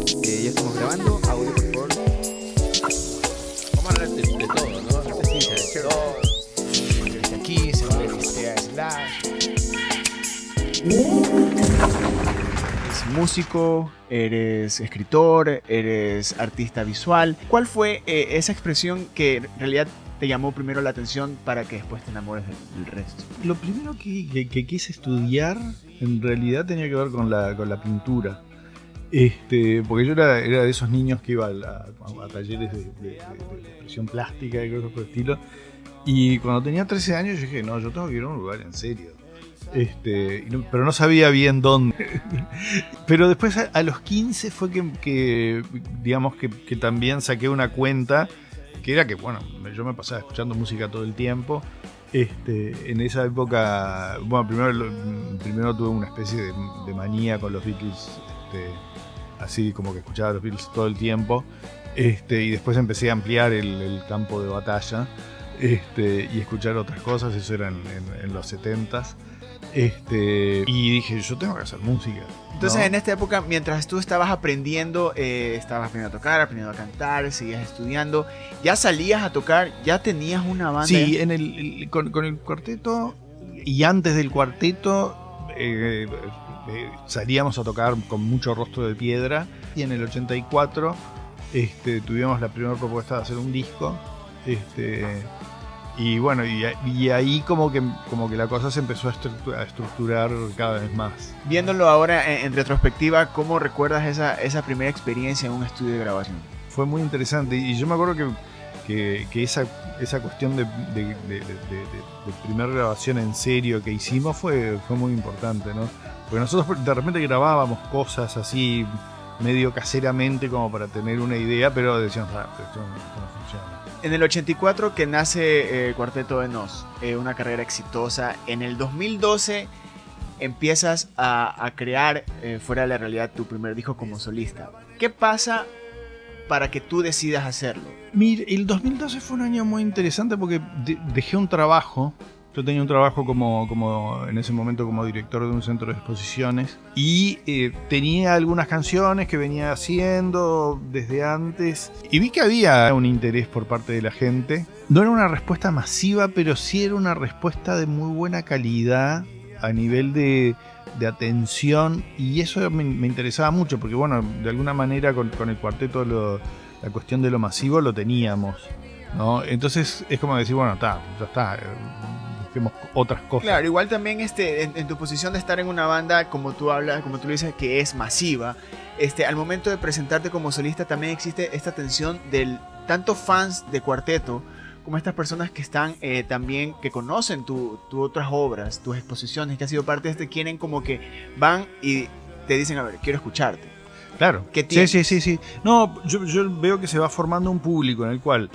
Ya estamos grabando. Audio, por favor. Vamos a hablar de todo, ¿no? Sí, todo. Desde aquí se entrevisté a Slash. Eres músico, eres escritor, eres artista visual. ¿Cuál fue esa expresión que en realidad te llamó primero la atención para que después te enamores del resto? Lo primero que quise estudiar en realidad tenía que ver con la pintura. Porque yo era de esos niños que iba a talleres de expresión plástica y cosas por el estilo. Y cuando tenía 13 años yo dije, no, yo tengo que ir a un lugar en serio. Pero no sabía bien dónde. Pero después a los 15 fue que digamos que también saqué una cuenta que era que, bueno, yo me pasaba escuchando música todo el tiempo. En esa época, bueno, primero tuve una especie de manía con los Beatles, así como que escuchaba los Beatles todo el tiempo. Y después empecé a ampliar el campo de batalla y escuchar otras cosas. Eso era en los 70s. Y dije, yo tengo que hacer música. Entonces, ¿no? en esta época, mientras tú estabas aprendiendo, estabas aprendiendo a tocar, aprendiendo a cantar, seguías estudiando, ya salías a tocar, ya tenías una banda. Sí, con el cuarteto y antes del cuarteto salíamos a tocar con mucho Rostro de Piedra. Y en el 84 tuvimos la primera propuesta de hacer un disco. Y bueno, y ahí como que la cosa se empezó a estructurar cada vez más. Viéndolo ahora en retrospectiva, ¿cómo recuerdas esa primera experiencia en un estudio de grabación? Fue muy interesante y yo me acuerdo que esa cuestión de primera grabación en serio que hicimos fue muy importante, ¿no? Porque nosotros de repente grabábamos cosas así medio caseramente como para tener una idea, pero decíamos, pero esto no funciona. En el 84 que nace el Cuarteto de Nos, una carrera exitosa. En el 2012 empiezas a crear fuera de la realidad tu primer disco como solista. ¿Qué pasa para que tú decidas hacerlo? Mira, el 2012 fue un año muy interesante porque dejé un trabajo. Yo tenía un trabajo como en ese momento como director de un centro de exposiciones y tenía algunas canciones que venía haciendo desde antes y vi que había un interés por parte de la gente. No era una respuesta masiva, pero sí era una respuesta de muy buena calidad a nivel de atención y eso me interesaba mucho porque, bueno, de alguna manera con el cuarteto la cuestión de lo masivo lo teníamos, ¿no? Entonces es como decir, bueno, ya está. Otras cosas. Claro, igual también en tu posición de estar en una banda, como tú hablas, como tú lo dices, que es masiva, al momento de presentarte como solista también existe esta tensión del tanto fans de Cuarteto como estas personas que están también, que conocen tus otras obras, tus exposiciones, que has sido parte de quieren como que van y te dicen, a ver, quiero escucharte. Claro. ¿Qué tienes? Sí. No, yo veo que se va formando un público en el cual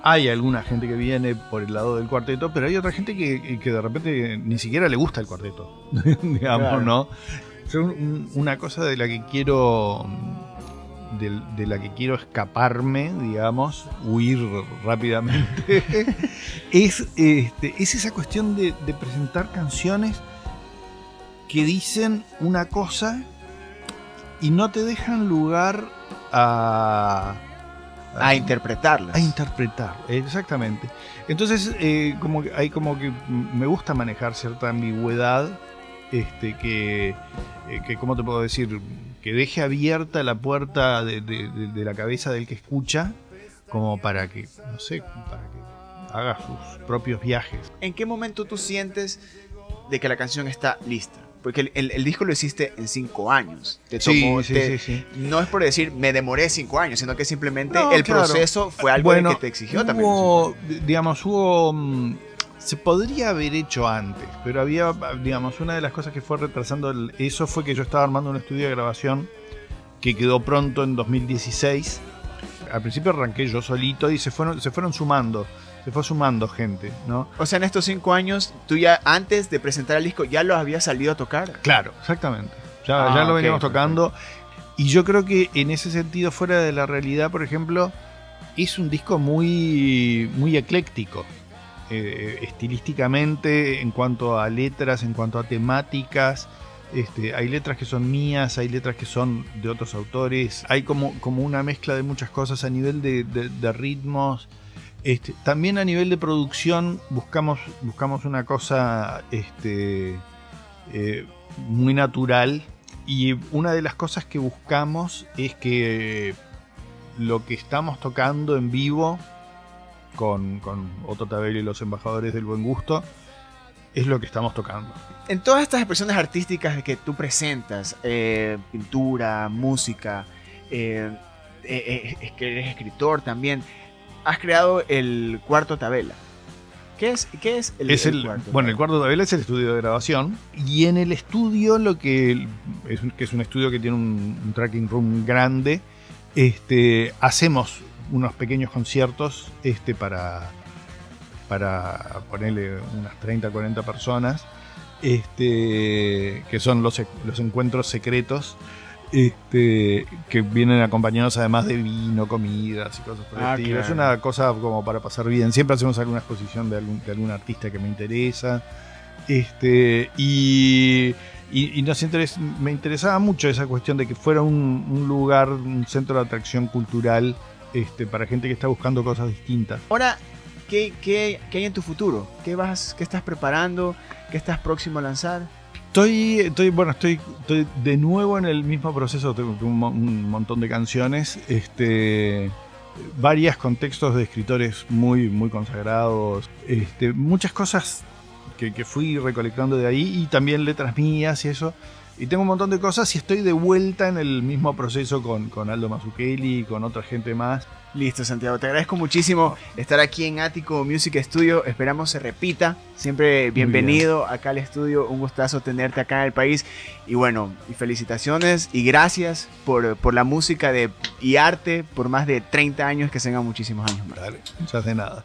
hay alguna gente que viene por el lado del cuarteto, pero hay otra gente que de repente ni siquiera le gusta el cuarteto, digamos, claro. ¿No? Una cosa de la que quiero escaparme, digamos, huir rápidamente, es esa cuestión de presentar canciones que dicen una cosa y no te dejan lugar a interpretarlas. A interpretar, exactamente. Entonces, como que me gusta manejar cierta ambigüedad, que ¿cómo te puedo decir? Que deje abierta la puerta de la cabeza del que escucha, como para que, no sé, para que haga sus propios viajes. ¿En qué momento tú sientes de que la canción está lista? Porque el disco lo hiciste en 5 años. Te tomó, sí. No es por decir, me demoré 5 años, sino que simplemente proceso fue algo que te exigió también. Se podría haber hecho antes, pero había, digamos, una de las cosas que fue retrasando eso fue que yo estaba armando un estudio de grabación que quedó pronto en 2016. Al principio arranqué yo solito y se fueron sumando. Se fue sumando gente, ¿no? O sea, en estos 5 años, tú ya antes de presentar el disco, ¿ya lo habías salido a tocar? Claro, exactamente. Ya lo veníamos tocando. Y yo creo que en ese sentido, fuera de la realidad, por ejemplo, es un disco muy, muy ecléctico. Estilísticamente, en cuanto a letras, en cuanto a temáticas. Hay letras que son mías, hay letras que son de otros autores, hay como una mezcla de muchas cosas a nivel de ritmos. También a nivel de producción buscamos una cosa muy natural, y una de las cosas que buscamos es que lo que estamos tocando en vivo con Otto Tabela y los Embajadores del Buen Gusto es lo que estamos tocando. En todas estas expresiones artísticas que tú presentas, pintura, música, es que eres escritor también, has creado el Cuarto Tabela. ¿Qué es el Cuarto? Bueno, el Cuarto Tabela es el estudio de grabación, y en el estudio que es un estudio que tiene un tracking room grande, hacemos unos pequeños conciertos para ponerle unas 30, 40 personas, que son los encuentros secretos, que vienen acompañados además de vino, comidas y cosas por el estilo. Claro. Es una cosa como para pasar bien. Siempre hacemos alguna exposición de algún artista que me interesa. Y me interesaba mucho esa cuestión de que fuera un lugar, un centro de atracción cultural para gente que está buscando cosas distintas. Ahora, ¿qué hay en tu futuro? ¿Qué estás preparando? ¿Qué estás próximo a lanzar? Estoy de nuevo en el mismo proceso. Tengo un montón de canciones, varios contextos de escritores muy, muy consagrados, muchas cosas que fui recolectando de ahí, y también letras mías y eso. Y tengo un montón de cosas, y estoy de vuelta en el mismo proceso con Aldo Mazzucchelli y con otra gente más. Listo, Santiago, te agradezco muchísimo estar aquí en Ático Music Studio. Esperamos se repita. Siempre bienvenido acá al estudio. Un gustazo tenerte acá en el país. Y bueno, y felicitaciones y gracias por la música y arte por más de 30 años. Que tengan muchísimos años más. Dale, muchas de nada.